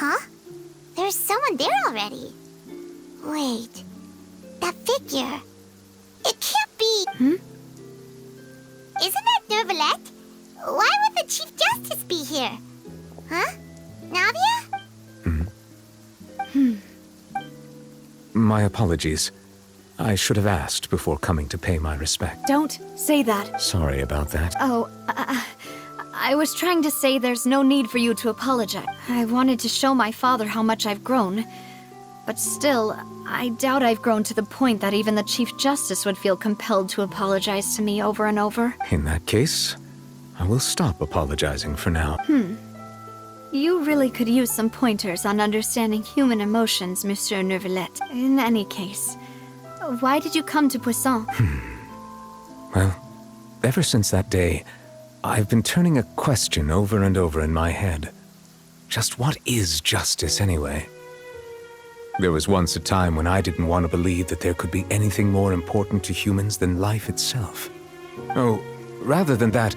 Huh? There's someone there already. Wait. That figure. It can't be... Isn't that Nervalette? Why would the Chief Justice be here? Huh? Navia? My apologies. I should have asked before coming to pay my respect. Don't say that. Sorry about that. Oh, I was trying to say there's no need for you to apologize. I wanted to show my father how much I've grown. But still, I doubt I've grown to the point that even the Chief Justice would feel compelled to apologize to me over and over. In that case, I will stop apologizing for now. You really could use some pointers on understanding human emotions, Monsieur Nervalette. In any case, why did you come to Poisson? Well, ever since that day, I've been turning a question over and over in my head. Just what is justice anyway? There was once a time when I didn't want to believe that there could be anything more important to humans than life itself. Oh, rather than that,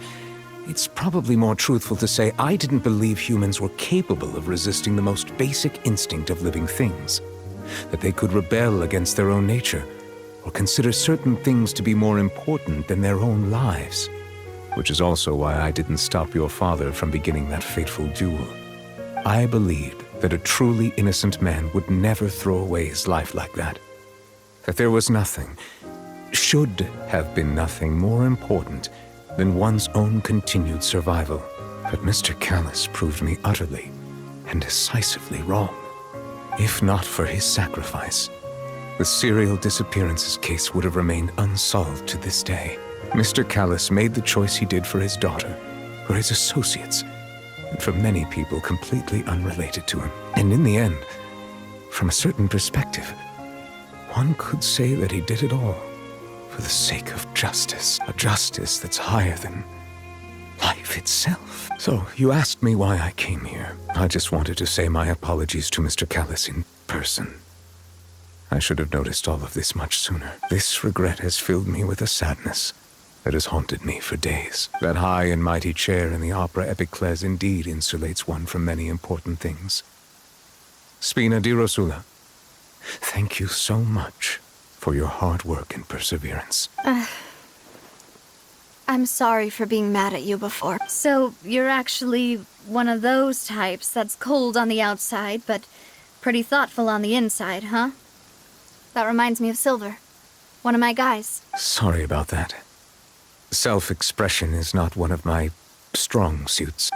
it's probably more truthful to say I didn't believe humans were capable of resisting the most basic instinct of living things. That they could rebel against their own nature, or consider certain things to be more important than their own lives. Which is also why I didn't stop your father from beginning that fateful duel. I believed that a truly innocent man would never throw away his life like that. That there was nothing, should have been nothing more important than one's own continued survival. But Mr. Callis proved me utterly and decisively wrong. If not for his sacrifice, the serial disappearances case would have remained unsolved to this day. Mr. Callis made the choice he did for his daughter, for his associates, and for many people completely unrelated to him. And in the end, from a certain perspective, one could say that he did it all for the sake of justice, a justice that's higher than life itself. So, you asked me why I came here. I just wanted to say my apologies to Mr. Callis in person. I should have noticed all of this much sooner. This regret has filled me with a sadness that has haunted me for days. That high and mighty chair in the Opera Epiclese indeed insulates one from many important things. Spina di Rosula, thank you so much for your hard work and perseverance. I'm sorry for being mad at you before. So, you're actually one of those types that's cold on the outside, but pretty thoughtful on the inside, huh? That reminds me of Silver, one of my guys. Sorry about that. Self-expression is not one of my strong suits.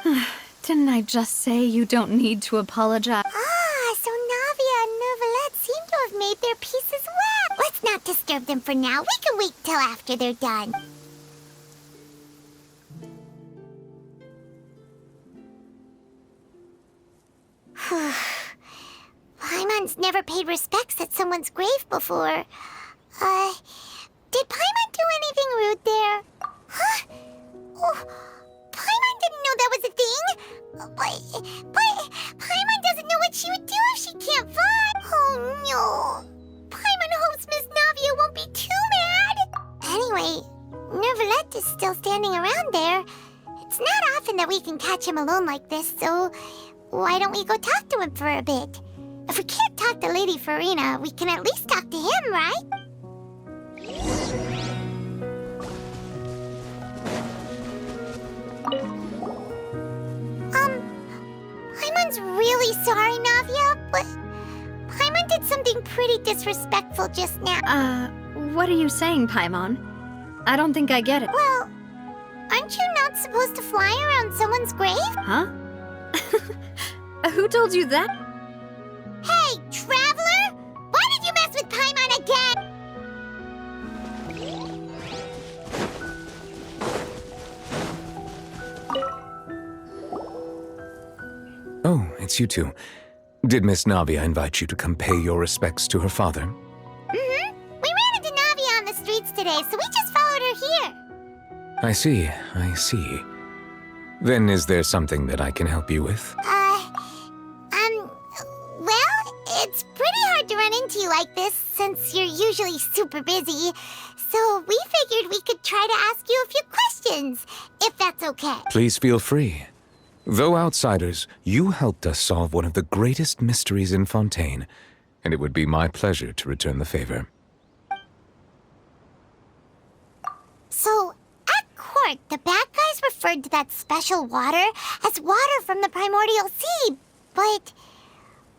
Didn't I just say you don't need to apologize? Ah, so Navia and Nervalette seem to have made their peace as well. Let's not disturb them for now. We can wait till after they're done. Paimon's never paid respects at someone's grave before. Did Paimon do anything rude there? Huh? Oh, Paimon didn't know that was a thing. But Paimon doesn't know what she would do if she can't fly. Oh no. Paimon hopes Miss Navia won't be too mad. Anyway, Nervalette is still standing around there. It's not often that we can catch him alone like this, so why don't we go talk to him for a bit? If we can't talk to Lady Farina, we can at least talk to him, right? Paimon's really sorry, Navia, but Paimon did something pretty disrespectful just now. What are you saying, Paimon? I don't think I get it. Well, aren't you not supposed to fly around someone's grave? Huh? Who told you that? Hey, Traveler! Why did you mess with Paimon again? Oh, it's you two. Did Miss Navia invite you to come pay your respects to her father? Mm-hmm. We ran into Navia on the streets today, so we just followed her here. I see. Then is there something that I can help you with? Well, it's pretty hard to run into you like this since you're usually super busy. So we figured we could try to ask you a few questions, if that's okay. Please feel free. Though outsiders, you helped us solve one of the greatest mysteries in Fontaine, and it would be my pleasure to return the favor. So, at court, the bad guys referred to that special water as water from the primordial sea, but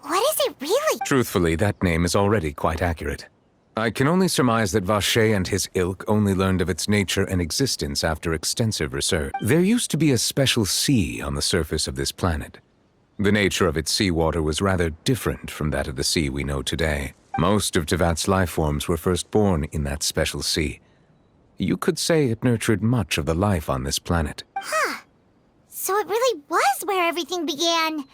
what is it really? Truthfully, that name is already quite accurate. I can only surmise that Vacher and his ilk only learned of its nature and existence after extensive research. There used to be a special sea on the surface of this planet. The nature of its seawater was rather different from that of the sea we know today. Most of Tevat's life forms were first born in that special sea. You could say it nurtured much of the life on this planet. Huh. So it really was where everything began.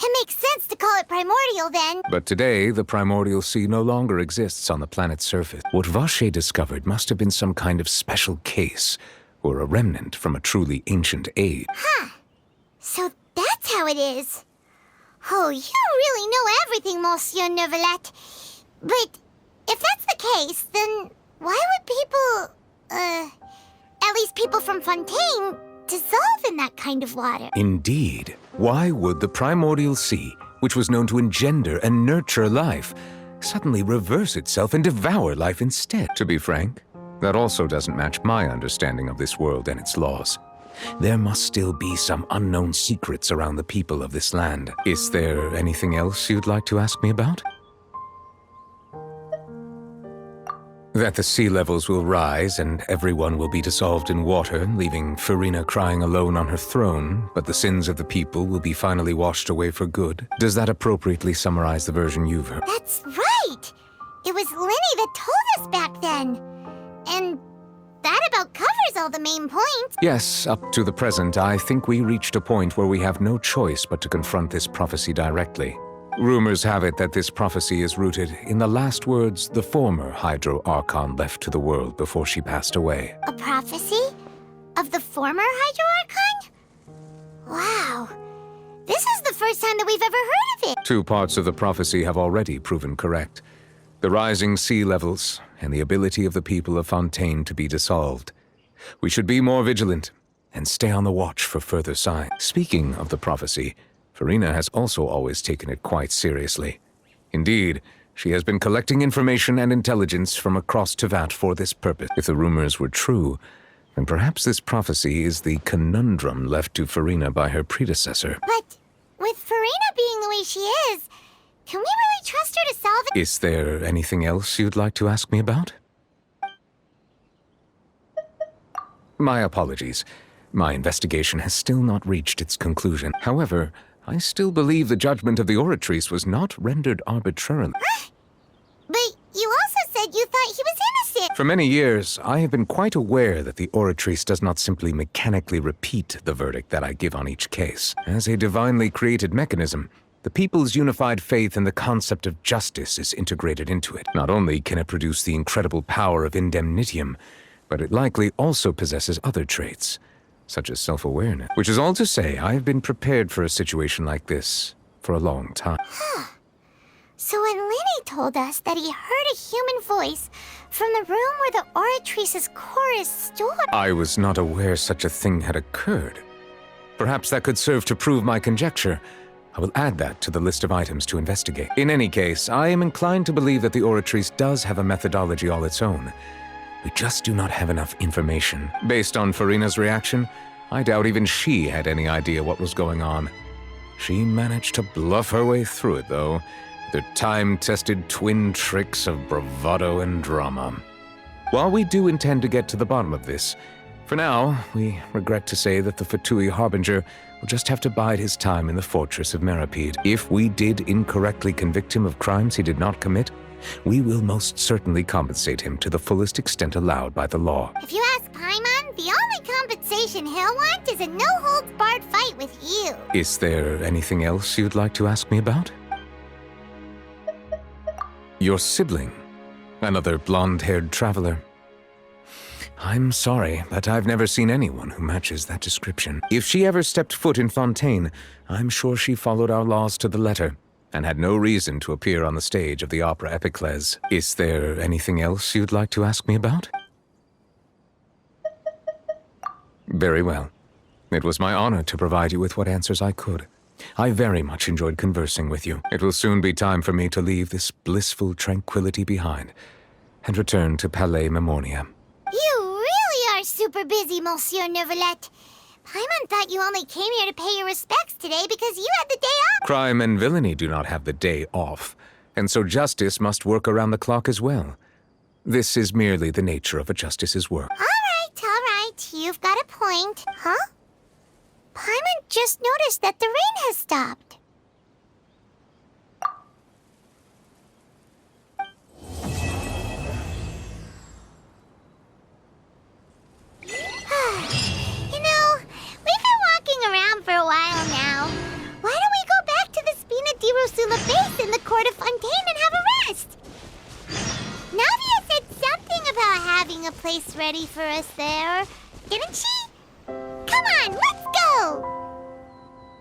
It makes sense to call it primordial then. But today, the primordial sea no longer exists on the planet's surface. What Vacher discovered must have been some kind of special case, or a remnant from a truly ancient age. Huh. So that's how it is. Oh, you really know everything, Monsieur Neuvillette. But if that's the case, then why would people, at least people from Fontaine, dissolve in that kind of water? Indeed. Why would the primordial sea, which was known to engender and nurture life, suddenly reverse itself and devour life instead? To be frank, that also doesn't match my understanding of this world and its laws. There must still be some unknown secrets around the people of this land. Is there anything else you'd like to ask me about? That the sea levels will rise and everyone will be dissolved in water, leaving Farina crying alone on her throne, but the sins of the people will be finally washed away for good. Does that appropriately summarize the version you've heard? That's right! It was Lenny that told us back then. And that about covers all the main points. Yes, up to the present, I think we reached a point where we have no choice but to confront this prophecy directly. Rumors have it that this prophecy is rooted in the last words the former Hydro Archon left to the world before she passed away. A prophecy? Of the former Hydro Archon? Wow. This is the first time that we've ever heard of it. Two parts of the prophecy have already proven correct. The rising sea levels and the ability of the people of Fontaine to be dissolved. We should be more vigilant and stay on the watch for further signs. Speaking of the prophecy, Farina has also always taken it quite seriously. Indeed, she has been collecting information and intelligence from across Tevat for this purpose. If the rumors were true, then perhaps this prophecy is the conundrum left to Farina by her predecessor. But with Farina being the way she is, can we really trust her to solve it? Is there anything else you'd like to ask me about? My apologies. My investigation has still not reached its conclusion. However, I still believe the judgment of the Oratrice was not rendered arbitrarily. But you also said you thought he was innocent. For many years, I have been quite aware that the Oratrice does not simply mechanically repeat the verdict that I give on each case. As a divinely created mechanism, the people's unified faith in the concept of justice is integrated into it. Not only can it produce the incredible power of indemnitium, but it likely also possesses other traits, such as self-awareness. Which is all to say, I have been prepared for a situation like this for a long time. So when Lenny told us that he heard a human voice from the room where the Oratrice's core is stored... I was not aware such a thing had occurred. Perhaps that could serve to prove my conjecture. I will add that to the list of items to investigate. In any case, I am inclined to believe that the Oratrice does have a methodology all its own. We just do not have enough information. Based on Farina's reaction, I doubt even she had any idea what was going on. She managed to bluff her way through it, though, with her time-tested twin tricks of bravado and drama. While we do intend to get to the bottom of this, for now, we regret to say that the Fatui Harbinger will just have to bide his time in the fortress of Meripede. If we did incorrectly convict him of crimes he did not commit, we will most certainly compensate him to the fullest extent allowed by the law. If you ask Paimon, the only compensation he'll want is a no-holds-barred fight with you. Is there anything else you'd like to ask me about? Your sibling, another blonde-haired traveler. I'm sorry, but I've never seen anyone who matches that description. If she ever stepped foot in Fontaine, I'm sure she followed our laws to the letter, and had no reason to appear on the stage of the opera Epiclese. Is there anything else you'd like to ask me about? Very well. It was my honor to provide you with what answers I could. I very much enjoyed conversing with you. It will soon be time for me to leave this blissful tranquility behind and return to Palais Memornia. You really are super busy, Monsieur Neuvillette. Paimon thought you only came here to pay your respects today because you had the day off. Crime and villainy do not have the day off, and so justice must work around the clock as well. This is merely the nature of a justice's work. All right. You've got a point. Huh? Paimon just noticed that the rain has stopped. You know, we've been walking around for a while now. Why don't we go back to the Spina di Rosula base in the court of Fontaine and have a rest? Navia said something about having a place ready for us there, didn't she? Come on, let's